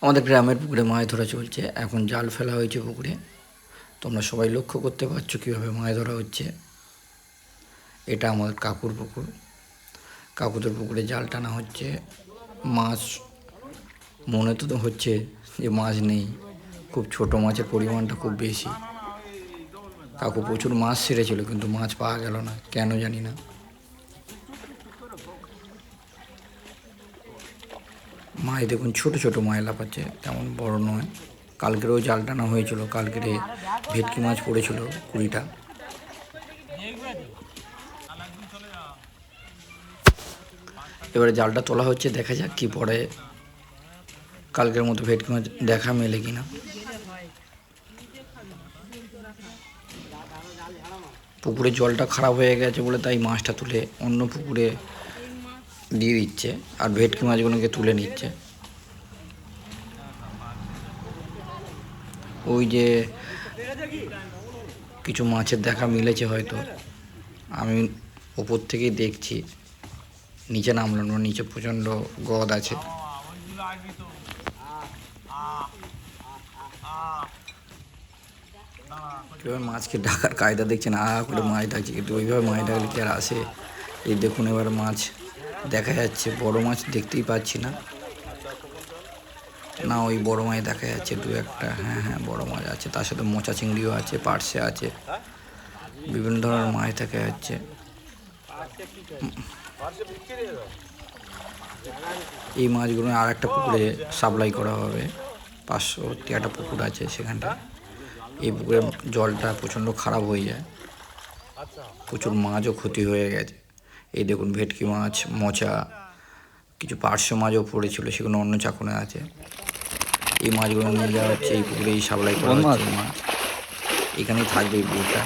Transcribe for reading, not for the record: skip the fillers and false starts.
আমাদের গ্রামের পুকুরে মাছ ধরা চলছে। এখন জাল ফেলা হয়েছে পুকুরে। তোমরা সবাই লক্ষ্য করতে পারছো কীভাবে মাছ ধরা হচ্ছে। এটা আমাদের কাকুর পুকুর। কাকুদের পুকুরে জাল টানা হচ্ছে। মাছ মনে তো হচ্ছে যে মাছ নেই, খুব ছোট মাছের পরিমাণটা খুব বেশি। কাকু প্রচুর মাছ ছেড়েছিল, কিন্তু মাছ পাওয়া গেল না, কেন জানি না। মাছ দেখুন ছোট ছোট মাছ লাফাচ্ছে, তেমন বড় নয়। কালকেরও জাল টানা হয়েছিল, কালকের ভেটকি মাছ পড়েছিল 20টা। এবারে জালটা তোলা হচ্ছে, দেখা যাক কি পড়ে। কালকের মতো ভেটকি মাছ দেখা মেলে কিনা। পুকুরের জলটা খারাপ হয়ে গেছে বলে তাই মাছটা তুলে অন্য পুকুরে দিয়ে দিচ্ছে, আর ভেটকি মাছগুলোকে তুলে নিচ্ছে। ওই যে কিছু মাছের দেখা মিলেছে হয়তো, আমি ওপর থেকেই দেখছি, নিচে নামলাম না, নিচে প্রচণ্ড গদ আছে। কীভাবে মাছকে ডাকার কায়দা দেখছেন, করে মাছ ডাকছে, কিন্তু ওইভাবে মাছ ডাকলে কি আর আসে। এই দেখুন এবার মাছ দেখা যাচ্ছে, বড় মাছ দেখতেই পাচ্ছি না। না, ওই বড় মাছ দেখা যাচ্ছে দু একটা। হ্যাঁ হ্যাঁ, বড় মাছ আছে, তার সাথে মোচা চিংড়িও আছে, পার্শে আছে, বিভিন্ন ধরনের মাছ দেখা যাচ্ছে। এই মাছগুলো আর একটা পুকুরে সাপ্লাই করা হবে, 500 একটা পুকুর আছে সেখানটা। এই পুকুরের জলটা প্রচণ্ড খারাপ হয়ে যায়, প্রচুর মাছও ক্ষতি হয়ে গেছে। এই দেখুন ভেটকি মাছ, মোচা, কিছু পার্শে মাছও পড়েছিল, সেগুলো অন্য চাকনে আছে। এই মাছগুলো নিয়ে যাওয়া হচ্ছে, এই পুকুরেই সাপ্লাই করা হচ্ছে। এই মাছ এখানেই থাকবে এই পুকুরটা।